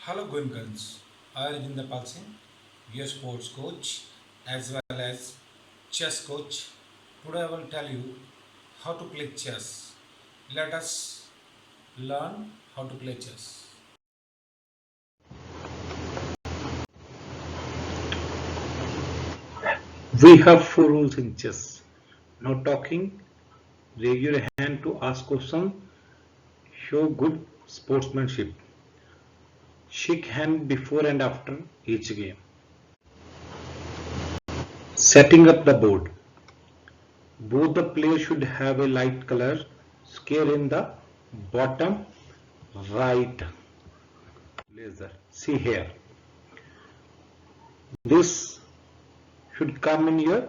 Hello Gunkans, I am Rajinder Pal Singh, your sports coach as well as chess coach. Today I will tell you how to play chess. Let us learn how to play chess. We have four rules in chess. No talking, raise your hand to ask questions, show good sportsmanship, shake hand before and after each game. Setting up the board. Both the players should have a light color square in the bottom right laser. See here. This should come in your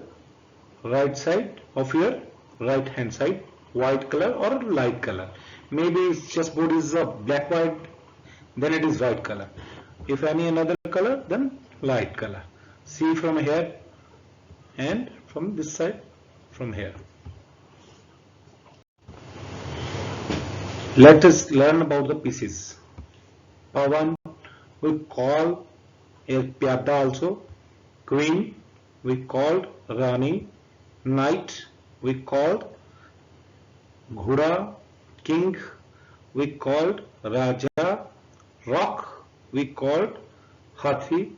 right side of your right hand side, white color or light color. Maybe chessboard is a black white, then it is white color. If any another color, then light color. See from here and from this side, from here. Let us learn about the pieces. Pawan we call a pyada also. Queen we called Rani. Knight we called Ghuda. King we called Raja. Rock we called Hathi.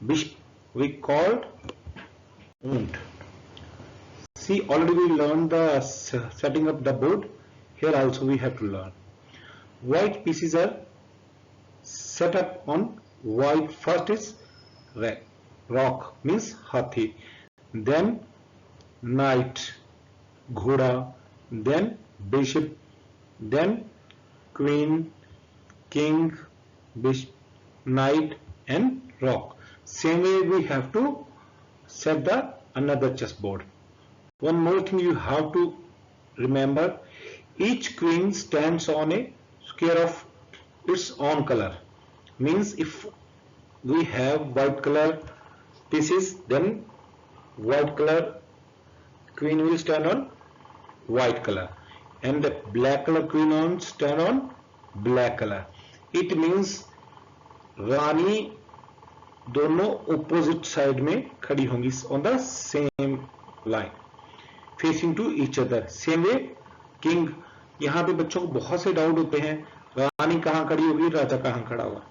Bishop we called Unt. See, already we learned the setting up the board. Here also we have to learn. White pieces are set up on white. First is rock means Hathi. Then knight, Ghoda. Then bishop. Then queen, king, bishop, knight and rock. Same way we have to set the another chessboard. One more thing you have to remember, each queen stands on a square of its own color. Means if we have white color pieces, then white color queen will stand on white color and the black color queen on stand on black color. It means रानी दोनों opposite side में खड़ी होंगी on the same line facing to each other. Same way king. यहाँ पे बच्चों को बहुत से डाउट होते हैं, रानी कहाँ खड़ी होगी, राजा कहाँ खड़ा होगा.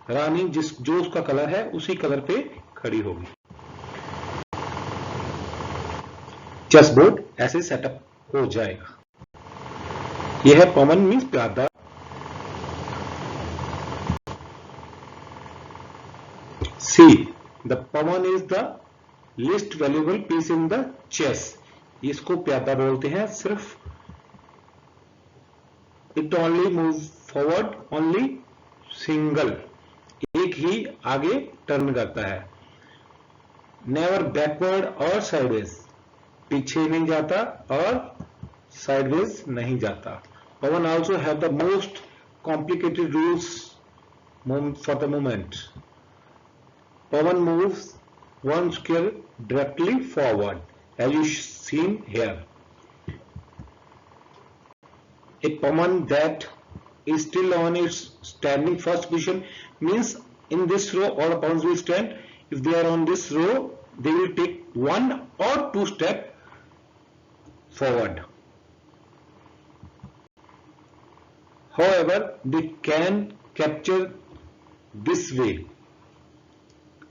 रानी जो उसका कलर है उसी कलर पे खड़ी होगी. चेस बोर्ड ऐसे सेटअप हो जाएगा. यह है पवन मीन्स प्यादा. See the pawn is the least valuable piece in the chess. इसको प्यादा बोलते हैं. सिर्फ it only move forward only single, एक ही आगे टर्न करता है. नेवर बैकवर्ड और साइडवेज, पीछे नहीं जाता और साइडवेज नहीं जाता. Pawn also have the most complicated rules for the movement. Pawn moves one square directly forward as you seen here. A pawn that is still on its standing first position means in this row all the pawns will stand. If they are on this row, they will take one or two steps forward. However, they can capture this way.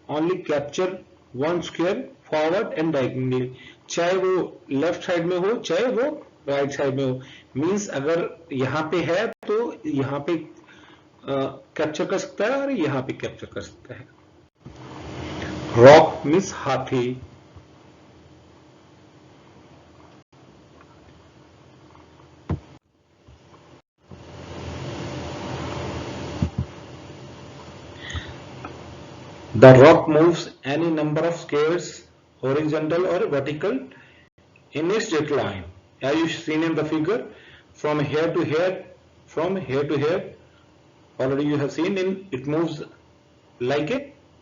Only capture one square forward and diagonally, चाहे वो left side में हो चाहे वो right side में हो. Means अगर यहाँ पे है तो यहाँ पे कैप्चर कर सकता है और यहाँ पे कैप्चर कर सकता है. रॉक मींस हाथी. The rock moves any number of squares, horizontal or vertical, in a straight line. As you seen in the figure, from here to here, from here to here. Already you have seen it moves like a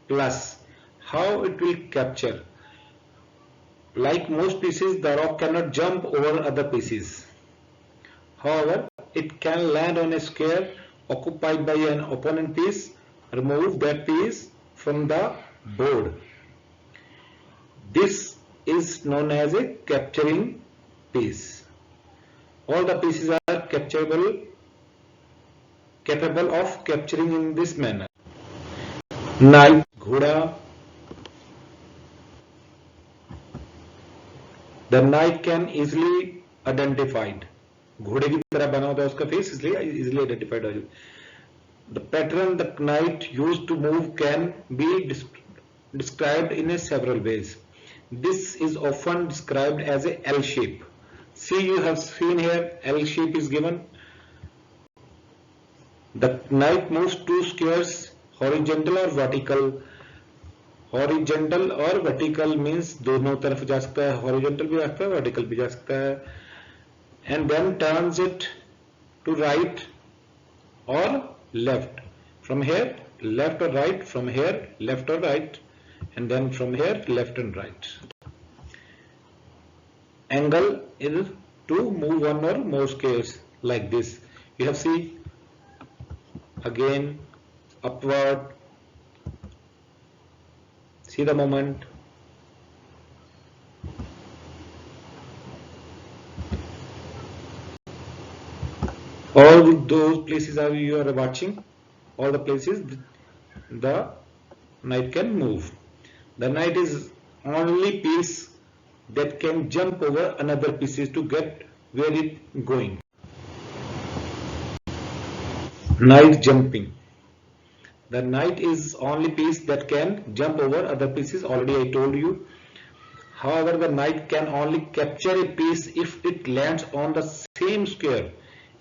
plus. How it will capture? Like most pieces, the rock cannot jump over other pieces. However, it can land on a square occupied by an opponent piece remove that piece from the board. This is known as a capturing piece. All the pieces are capable of capturing in this manner. Knight, ghoda. The knight can easily identified. घोड़े की तरह बना होता है उसका face, इसलिए easily identified हो जाए. The pattern the knight used to move can be described in a several ways. This is often described as a L shape. See, you have seen here L shape is given. The knight moves two squares, horizontal or vertical. Horizontal और vertical means दोनों तरफ जा सकता है, horizontal भी जा सकता है, vertical भी जा सकता है, and then turns it to right or left. From here left or right, from here left or right, and then from here left and right. Angle is to move one or more squares like this. You have seen again upward. See the movement. All those places are you are watching, all the places the knight can move. The knight is only piece that can jump over another pieces to get where it going. Knight jumping. The knight is only piece that can jump over other pieces, already I told you. However, the knight can only capture a piece if it lands on the same square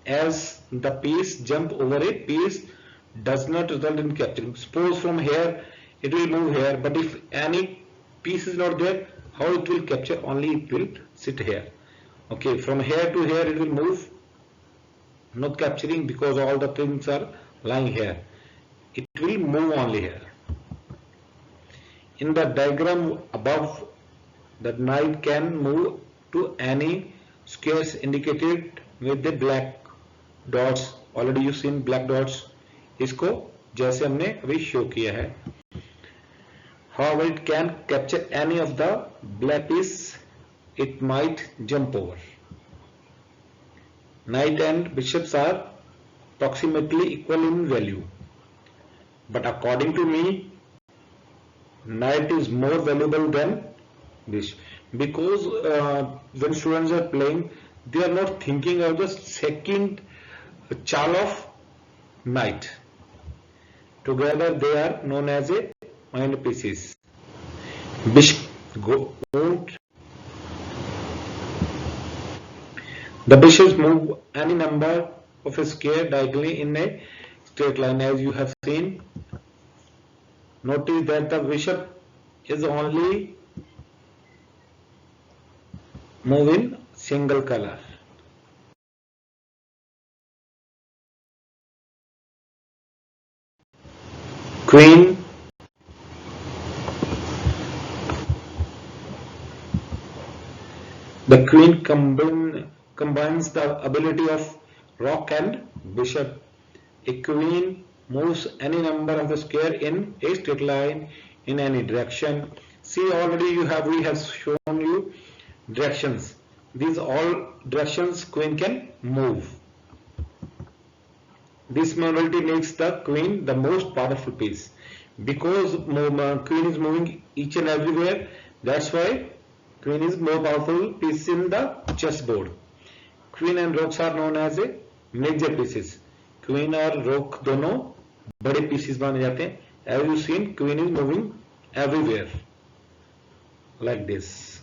as the piece. Jump over a piece does not result in capturing. Suppose from here it will move here, but if any piece is not there, how it will capture? Only it will sit here. Okay, from here to here it will move, not capturing because all the things are lying here. It will move only here. In the diagram above, the knight can move to any squares indicated with the black dots. Already you seen black dots. इसको जैसे हमने अभी show किया है. However, it can capture any of the black piece it might jump over. Knight and bishops are approximately equal in value. But according to me, knight is more valuable than bishop, because when students are playing, they are not thinking of the second chal of knight. Together they are known as a mind pieces. Bishop won't. The bishops move any number of a square diagonally in a straight line, as you have seen. Notice that the bishop is only move in single color. Queen, the queen combines the ability of rook and bishop. A queen moves any number of the square in a straight line in any direction. See, already we have shown you directions. These all directions queen can move. This mobility makes the queen the most powerful piece, because queen is moving each and everywhere. That's why queen is more powerful piece in the chessboard. Queen and rooks are known as a major pieces. Queen और rook दोनों बड़े pieces माने जाते हैं. As you seen, queen is moving everywhere like this.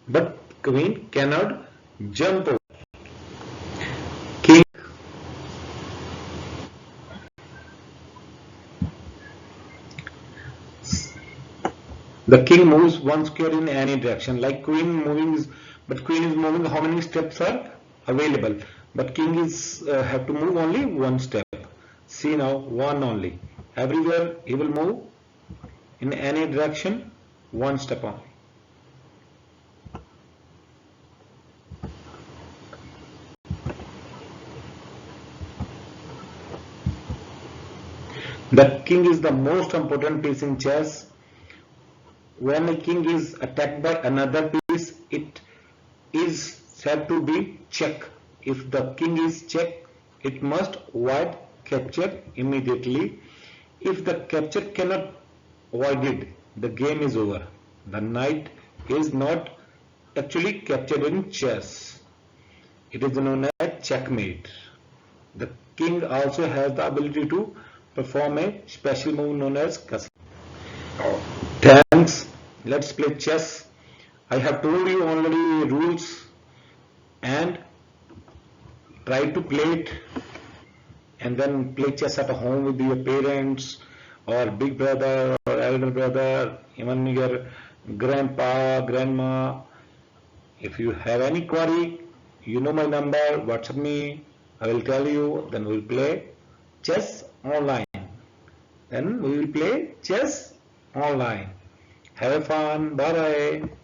But queen cannot jump over. King. The king moves one square in any direction, like queen moving, but queen is moving. How many steps are available? But king is have to move only one step. See now, one only. Everywhere he will move in any direction, one step only. The king is the most important piece in chess. When a king is attacked by another piece, it is said to be check. If the king is check, it must avoid capture immediately. If the capture cannot avoid it, the game is over. The knight is not actually captured in chess. It is known as checkmate. The king also has the ability to perform a special move known as castle. Thanks. Let's play chess. I have told you already rules and try to play it and then play chess at home with your parents or big brother or elder brother, even your grandpa, grandma. If you have any query, you know my number, WhatsApp me, I will tell you, then we will play chess online. Then we will play chess online. Have fun, bye bye.